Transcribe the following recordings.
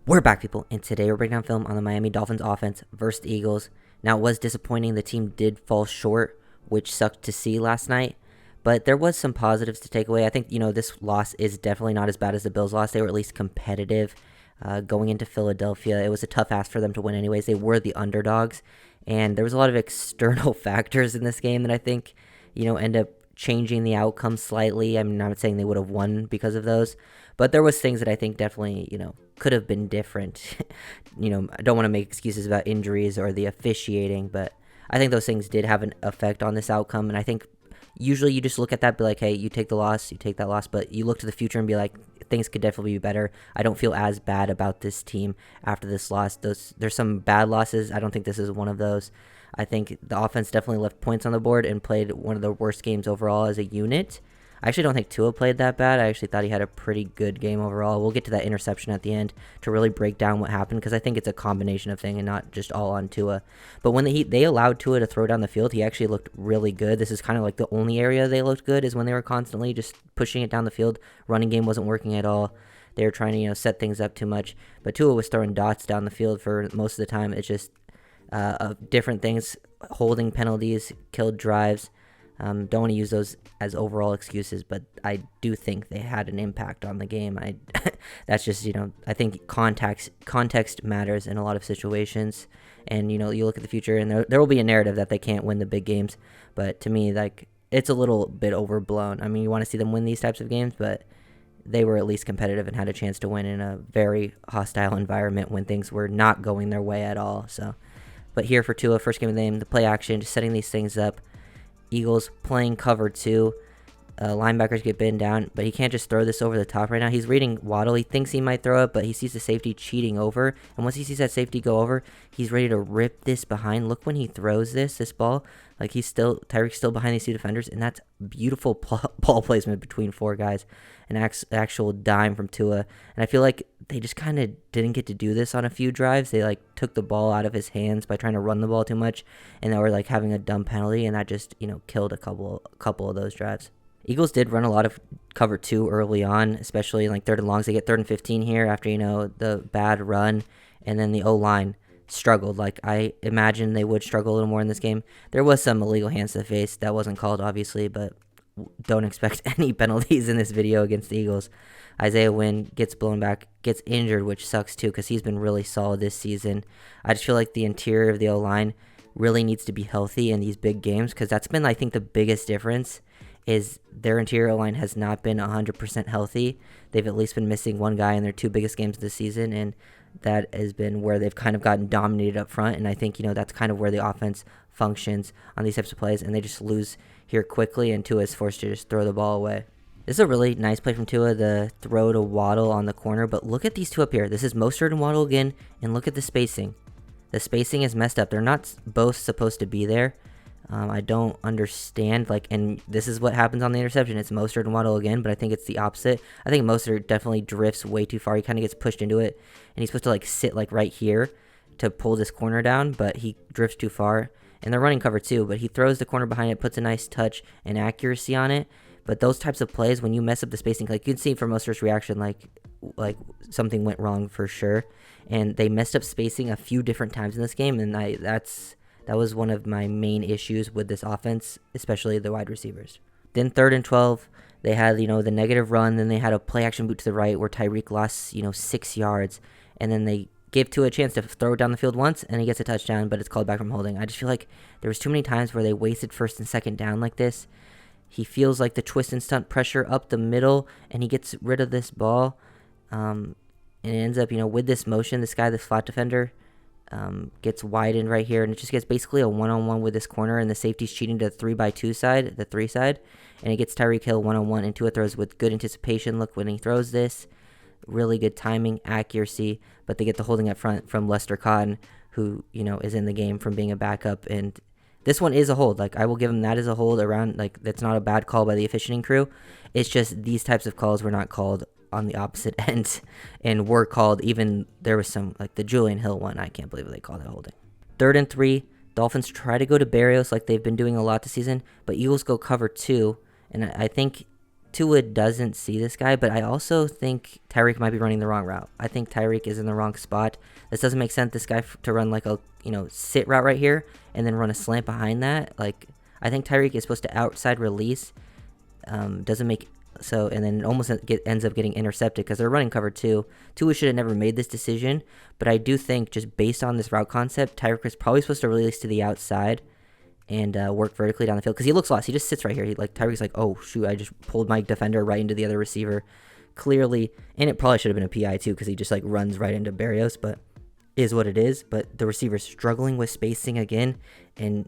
We're back, people, and today we're breaking down film on the Miami Dolphins offense versus the Eagles. Now, it was disappointing. The team did fall short, which sucked to see last night, but there was some positives to take away. I think, this loss is definitely not as bad as the Bills loss. They were at least competitive going into Philadelphia. It was a tough ask for them to win anyways. They were the underdogs, and there was a lot of external factors in this game that I think, end up changing the outcome slightly. I'm not saying they would have won because of those, but there was things that I think definitely, could have been different. I don't want to make excuses about injuries or the officiating, but I think those things did have an effect on this outcome. And I think usually you just look at that, be like, hey, you take the loss, you take that loss, but you look to the future and be like, things could definitely be better. I don't feel as bad about this team after this loss. There's some bad losses. I don't think this is one of those. I think the offense definitely left points on the board and played one of the worst games overall as a unit. I actually don't think Tua played that bad. I actually thought he had a pretty good game overall. We'll get to that interception at the end to really break down what happened, because I think it's a combination of things and not just all on Tua. But when they allowed Tua to throw down the field, he actually looked really good. This is kind of like the only area they looked good is when they were constantly just pushing it down the field. Running game wasn't working at all. They were trying to set things up too much. But Tua was throwing dots down the field for most of the time. It's just different things, holding penalties, killed drives. Don't want to use those as overall excuses, but I do think they had an impact on the game. That's just, I think context matters in a lot of situations. And, you look at the future and there will be a narrative that they can't win the big games. But to me, it's a little bit overblown. I mean, you want to see them win these types of games, but they were at least competitive and had a chance to win in a very hostile environment when things were not going their way at all. So, but here for Tua, first game of the game, the play action, just setting these things up. Eagles playing cover 2. Linebackers get pinned down, but he can't just throw this over the top right now. He's reading Waddle. He thinks he might throw it, but he sees the safety cheating over. And once he sees that safety go over, he's ready to rip this behind. Look when he throws this ball. Tyreek's still behind these two defenders, and that's beautiful ball placement between 4 guys. An actual dime from Tua. And I feel like they just kind of didn't get to do this on a few drives. They took the ball out of his hands by trying to run the ball too much, and they were having a dumb penalty, and that just killed a couple of those drives. Eagles did run a lot of cover 2 early on, especially in third and longs. They get 3rd and 15 here after the bad run, and then the O-line struggled. I imagine they would struggle a little more in this game. There was some illegal hands to the face that wasn't called, obviously, but don't expect any penalties in this video against the Eagles. Isaiah Wynn gets blown back, gets injured, which sucks too because he's been really solid this season. I just feel like the interior of the O-line really needs to be healthy in these big games, because that's been, I think, the biggest difference is their interior line has not been 100% healthy. They've at least been missing one guy in their 2 biggest games of the season, and that has been where they've kind of gotten dominated up front. And I think, that's kind of where the offense functions on these types of plays, and they just lose here quickly, and Tua is forced to just throw the ball away. This is a really nice play from Tua, the throw to Waddle on the corner, but look at these two up here. This is Mostert and Waddle again, and look at the spacing. The spacing is messed up. They're not both supposed to be there. I don't understand, and this is what happens on the interception. It's Mostert and Waddle again, but I think it's the opposite. I think Mostert definitely drifts way too far. He kind of gets pushed into it, and he's supposed to, sit, right here to pull this corner down, but he drifts too far. And they're running cover 2, but he throws the corner behind it, puts a nice touch and accuracy on it. But those types of plays, when you mess up the spacing, you can see from Mostert's reaction, like something went wrong for sure. And they messed up spacing a few different times in this game, and that was one of my main issues with this offense, especially the wide receivers. Then 3rd and 12, they had, the negative run. Then they had a play action boot to the right where Tyreek lost, 6 yards. And then they gave Tua a chance to throw it down the field once, and he gets a touchdown, but it's called back from holding. I just feel like there was too many times where they wasted 1st and 2nd down like this. He feels like the twist and stunt pressure up the middle, and he gets rid of this ball. And it ends up, with this motion, this guy, this flat defender, gets widened right here, and it just gets basically a one-on-one with this corner, and the safety's cheating to the 3x2 side, the 3 side, and it gets Tyreek Hill one-on-one, and Tua throws with good anticipation. Look when he throws this, really good timing, accuracy, but they get the holding up front from Lester Cotton, who, is in the game from being a backup, and this one is a hold. I will give him that as a hold around, that's not a bad call by the officiating crew. It's just these types of calls were not called on the opposite end, and were called. Even there was some, the Julian Hill one, I can't believe they called it holding. 3rd and 3, Dolphins try to go to Barrios like they've been doing a lot this season, but Eagles go cover 2, and I think Tua doesn't see this guy, but I also think Tyreek might be running the wrong route. I think Tyreek is in the wrong spot. This doesn't make sense, this guy to run like a, sit route right here and then run a slant behind that. Like, I think Tyreek is supposed to outside release. Doesn't make so, and then it almost ends up getting intercepted because they're running cover 2. Tua should have never made this decision, but I do think just based on this route concept, Tyreek is probably supposed to release to the outside and work vertically down the field because he looks lost. He just sits right here. Tyreek's like, oh shoot, I just pulled my defender right into the other receiver, clearly, and it probably should have been a PI too because he just like runs right into Barrios, but is what it is. But the receiver's struggling with spacing again, and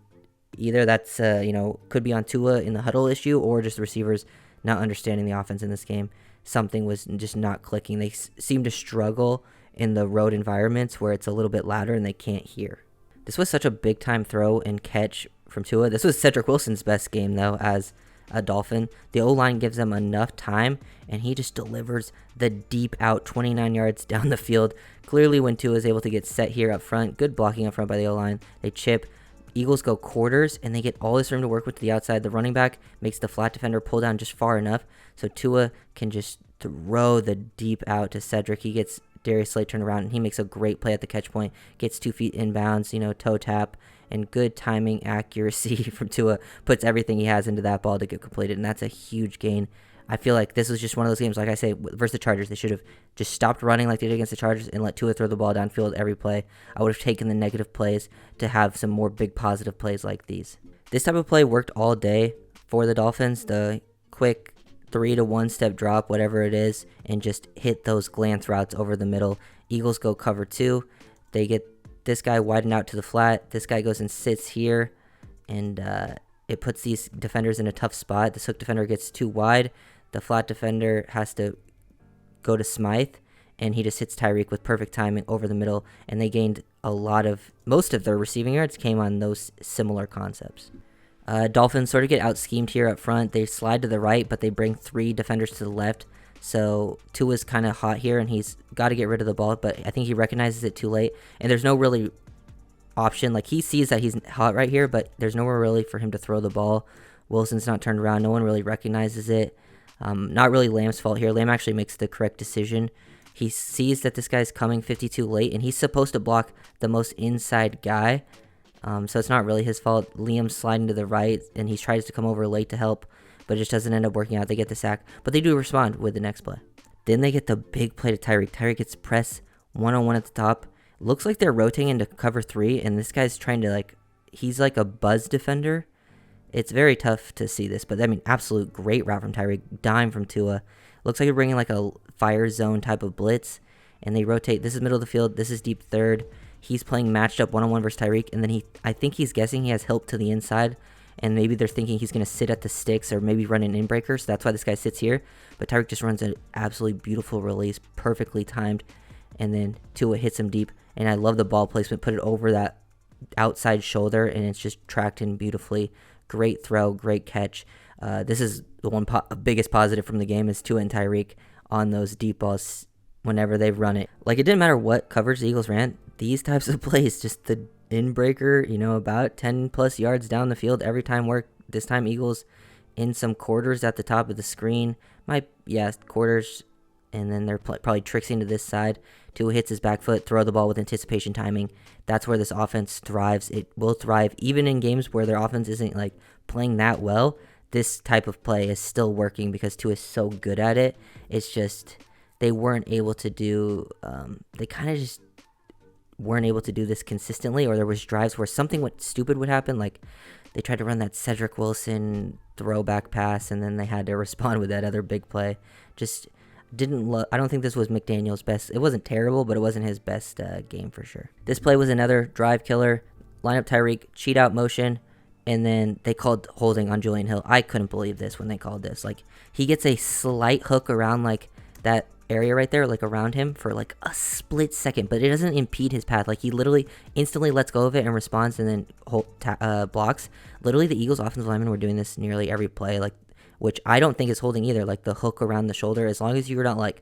either that's could be on Tua in the huddle issue or just the receivers not understanding the offense in this game. Something was just not clicking. They seem to struggle in the road environments where it's a little bit louder and they can't hear. This was such a big time throw and catch from Tua. This was Cedric Wilson's best game though as a Dolphin. The O-line gives them enough time and he just delivers the deep out 29 yards down the field. Clearly when Tua is able to get set here up front, good blocking up front by the O-line. They chip. Eagles go quarters, and they get all this room to work with to the outside. The running back makes the flat defender pull down just far enough, so Tua can just throw the deep out to Cedric. He gets Darius Slay turned around, and he makes a great play at the catch point. Gets 2 feet inbounds, toe tap, and good timing, accuracy from Tua. Puts everything he has into that ball to get completed, and that's a huge gain. I feel like this was just one of those games, like I say, versus the Chargers. They should have just stopped running like they did against the Chargers and let Tua throw the ball downfield every play. I would have taken the negative plays to have some more big positive plays like these. This type of play worked all day for the Dolphins. The quick 3 to 1 step drop, whatever it is, and just hit those glance routes over the middle. Eagles go cover 2. They get this guy widened out to the flat. This guy goes and sits here, and it puts these defenders in a tough spot. This hook defender gets too wide. The flat defender has to go to Smythe, and he just hits Tyreek with perfect timing over the middle, and they gained most of their receiving yards came on those similar concepts. Dolphins sort of get out-schemed here up front. They slide to the right, but they bring 3 defenders to the left, so Tua's kind of hot here, and he's got to get rid of the ball, but I think he recognizes it too late, and there's no really option. Like, he sees that he's hot right here, but there's nowhere really for him to throw the ball. Wilson's not turned around. No one really recognizes it. Not really Lamb's fault here. Lamb actually makes the correct decision. He sees that this guy's coming 52 late, and he's supposed to block the most inside guy. So it's not really his fault. Liam's sliding to the right, and he tries to come over late to help, but it just doesn't end up working out. They get the sack, but they do respond with the next play. Then they get the big play to Tyreek. Tyreek gets press one-on-one at the top. Looks like they're rotating into cover 3, and this guy's trying to, he's like a buzz defender. It's very tough to see this, but I mean, absolute great route from Tyreek, dime from Tua. Looks like you're bringing like a fire zone type of blitz, and they rotate. This is middle of the field. This is deep third. He's playing matched up one-on-one versus Tyreek, and then I think he's guessing he has help to the inside, and maybe they're thinking he's going to sit at the sticks or maybe run an in-breaker, so that's why this guy sits here. But Tyreek just runs an absolutely beautiful release, perfectly timed, and then Tua hits him deep, and I love the ball placement. Put it over that outside shoulder, and it's just tracked in beautifully. Great throw, great catch. This is the biggest positive from the game is Tua and Tyreek on those deep balls whenever they've run it. Like, it didn't matter what coverage the Eagles ran. These types of plays, just the in-breaker, about 10 plus yards down the field every time work. This time Eagles in some quarters at the top of the screen. Quarters, and then they're probably tricksing to this side. Tua hits his back foot, throw the ball with anticipation timing. That's where this offense thrives. It will thrive even in games where their offense isn't playing that well. This type of play is still working because Tua is so good at it. It's just they weren't able to do. They kind of just weren't able to do this consistently, or there was drives where something stupid would happen. Like, they tried to run that Cedric Wilson throwback pass, and then they had to respond with that other big play. Just I don't think this was McDaniel's best. It wasn't terrible, but it wasn't his best game for sure. This play was another drive killer. Line up Tyreek, cheat out motion, and then they called holding on Julian Hill. I couldn't believe this when they called this. He gets a slight hook around that area right there, around him for a split second, but it doesn't impede his path. He literally instantly lets go of it and responds, and then blocks. Literally, the Eagles offensive linemen were doing this nearly every play, which I don't think is holding either. The hook around the shoulder, as long as you're not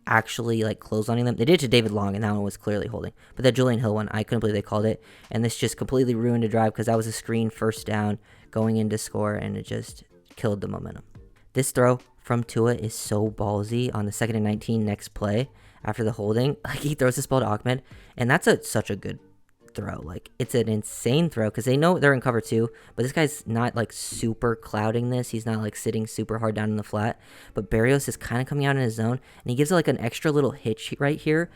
actually clotheslining them. They did it to David Long, and that one was clearly holding. But that Julian Hill one, I couldn't believe they called it, and this just completely ruined a drive because that was a screen first down going in to score, and it just killed the momentum. This throw, from Tua is so ballsy on the 2nd and 19 next play after the holding. Like, he throws this ball to Ahmed, and that's such a good throw. Like, it's an insane throw because they know they're in cover 2, but this guy's not like super clouding this. He's not like sitting super hard down in the flat, but Barrios is kind of coming out in his zone, and he gives it like an extra little hitch right here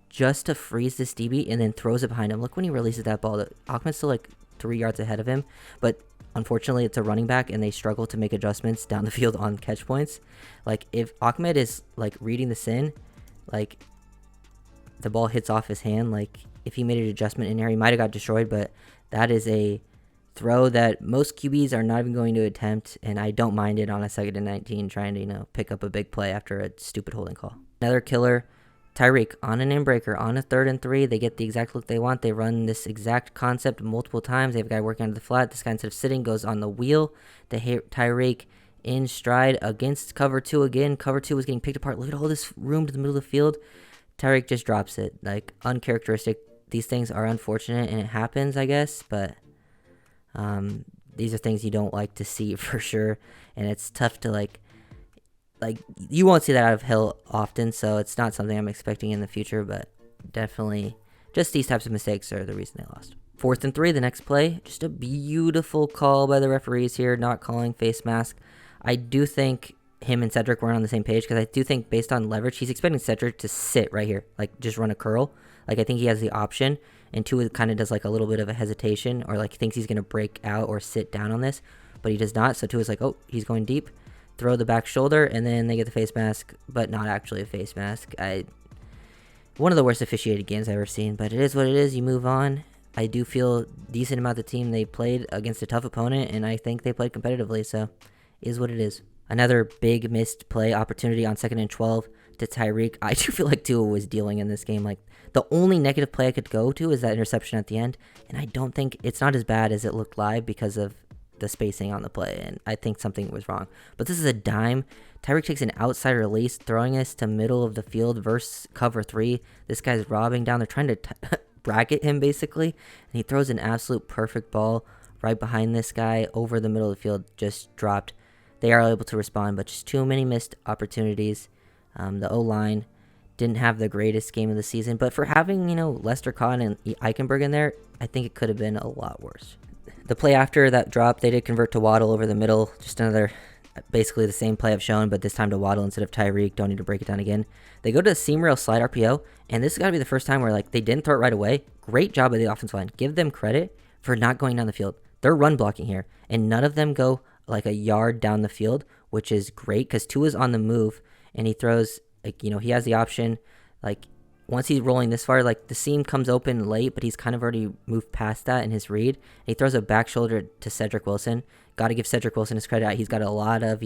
just to freeze this DB and then throws it behind him. Look when he releases that ball. Ahmed's still like 3 yards ahead of him, but unfortunately it's a running back and they struggle to make adjustments down the field on catch points. Like, if Ahmed is like reading this in, like the ball hits off his hand, like if he made an adjustment in there, he might have got destroyed, but that is a throw that most QBs are not even going to attempt, and I don't mind it on a 2nd and 19 trying to, pick up a big play after a stupid holding call. Another killer, Tyreek on an inbreaker on a 3rd and 3. They get the exact look they want. They run this exact concept multiple times. They have a guy working under the flat. This guy, instead of sitting, goes on the wheel. They hit Tyreek in stride against cover 2 again. Cover 2 was getting picked apart. Look at all this room to the middle of the field. Tyreek just drops it. Like, uncharacteristic. These things are unfortunate, and it happens, I guess, but these are things you don't like to see for sure, and it's tough to like you won't see that out of Hill often, so it's not something I'm expecting in the future, but definitely just these types of mistakes are the reason they lost. 4th and 3, the next play, just a beautiful call by the referees here, not calling face mask. I do think him and Cedric weren't on the same page, because I do think based on leverage, he's expecting Cedric to sit right here, like just run a curl. Like, I think he has the option, and Tua kind of does like a little bit of a hesitation, or like thinks he's going to break out or sit down on this, but he does not. So Tua's like, oh, he's going deep, throw the back shoulder, and then they get the face mask, but not actually a face mask. One of the worst officiated games I've ever seen, but it is what it is. You move on. I do feel decent about the team. They played against a tough opponent, and I think they played competitively, so it is what it is. Another big missed play opportunity on 2nd and 12 to Tyreek. I do feel like Tua was dealing in this game. Like, the only negative play I could go to is that interception at the end, and I don't think it's not as bad as it looked live because of the spacing on the play, and I think something was wrong. But this is a dime. Tyreek takes an outside release, throwing us to middle of the field versus cover 3. This guy's robbing down. They're trying to bracket him, basically, and he throws an absolute perfect ball right behind this guy over the middle of the field, just dropped. They are able to respond, but just too many missed opportunities. The O-line didn't have the greatest game of the season, but for having, Lester Cotton and Eichenberg in there, I think it could have been a lot worse. The play after that drop, they did convert to Waddle over the middle. Just another, basically the same play I've shown, but this time to Waddle instead of Tyreek. Don't need to break it down again. They go to a seam rail slide RPO, and this has got to be the first time where they didn't throw it right away. Great job by the offensive line. Give them credit for not going down the field. They're run blocking here, and none of them go like a yard down the field, which is great because Tua's on the move, and he throws, he has the option, once he's rolling this far, the seam comes open late, but he's kind of already moved past that in his read. He throws a back shoulder to Cedric Wilson. Got to give Cedric Wilson his credit. He's got a lot of,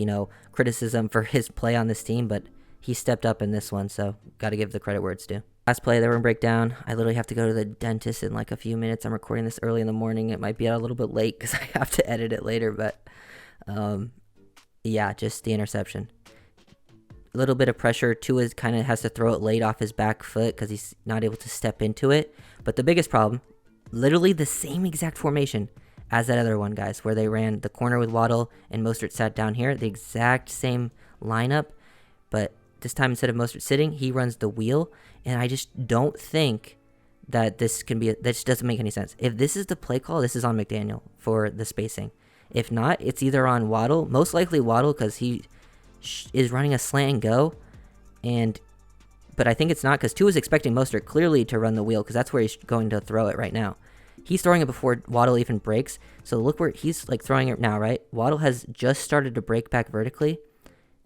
criticism for his play on this team, but he stepped up in this one, so got to give the credit where it's due. Last play, they were in breakdown. I literally have to go to the dentist in a few minutes. I'm recording this early in the morning. It might be out a little bit late because I have to edit it later, but yeah, just the interception. A little bit of pressure. Tua kind of has to throw it late off his back foot because he's not able to step into it. But the biggest problem, literally the same exact formation as that other one, guys, where they ran the corner with Waddle and Mostert sat down here. The exact same lineup, but this time instead of Mostert sitting, he runs the wheel. And I just don't think that this can be, that just doesn't make any sense. If this is the play call, this is on McDaniel for the spacing. If not, it's either on Waddle, most likely Waddle because he is running a slant and go, but I think it's not because Tua is expecting Mostert clearly to run the wheel because that's where he's going to throw it right now. He's throwing it before Waddle even breaks, so look where he's throwing it now, right? Waddle has just started to break back vertically.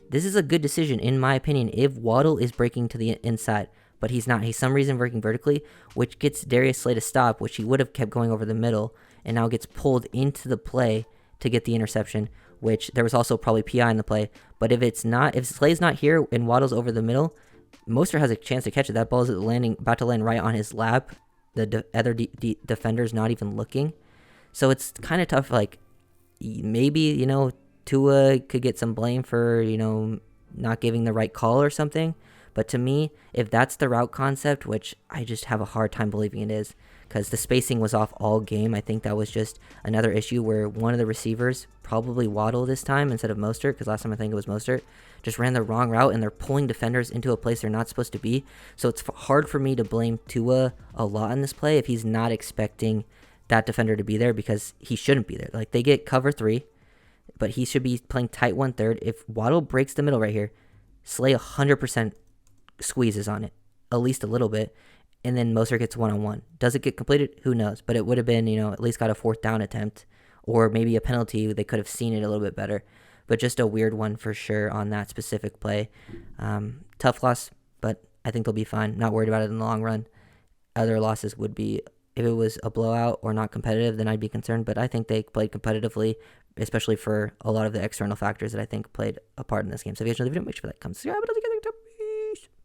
This is a good decision, in my opinion, if Waddle is breaking to the inside, but he's not. He's some reason breaking vertically, which gets Darius Slay to stop, which he would have kept going over the middle, and now gets pulled into the play to get the interception, which there was also probably PI in the play. But if Slay's not here and Waddle's over the middle, Mostert has a chance to catch it. That ball is about to land right on his lap. The other defender's not even looking. So it's kind of tough. Maybe, Tua could get some blame for, not giving the right call or something. But to me, if that's the route concept, which I just have a hard time believing it is, because the spacing was off all game. I think that was just another issue where one of the receivers, probably Waddle this time instead of Mostert, because last time I think it was Mostert, just ran the wrong route, and they're pulling defenders into a place they're not supposed to be. So it's hard for me to blame Tua a lot in this play if he's not expecting that defender to be there, because he shouldn't be there. Like, they get cover 3, but he should be playing tight 1/3. If Waddle breaks the middle right here, Slay 100% squeezes on it, at least a little bit, and then Mostert gets one-on-one. Does it get completed? Who knows? But it would have been, at least got a 4th down attempt, or maybe a penalty. They could have seen it a little bit better. But just a weird one for sure on that specific play. Tough loss, but I think they'll be fine. Not worried about it in the long run. Other losses would be, if it was a blowout or not competitive, then I'd be concerned. But I think they played competitively, especially for a lot of the external factors that I think played a part in this game. So if you guys know the video, make sure that comes subscribe.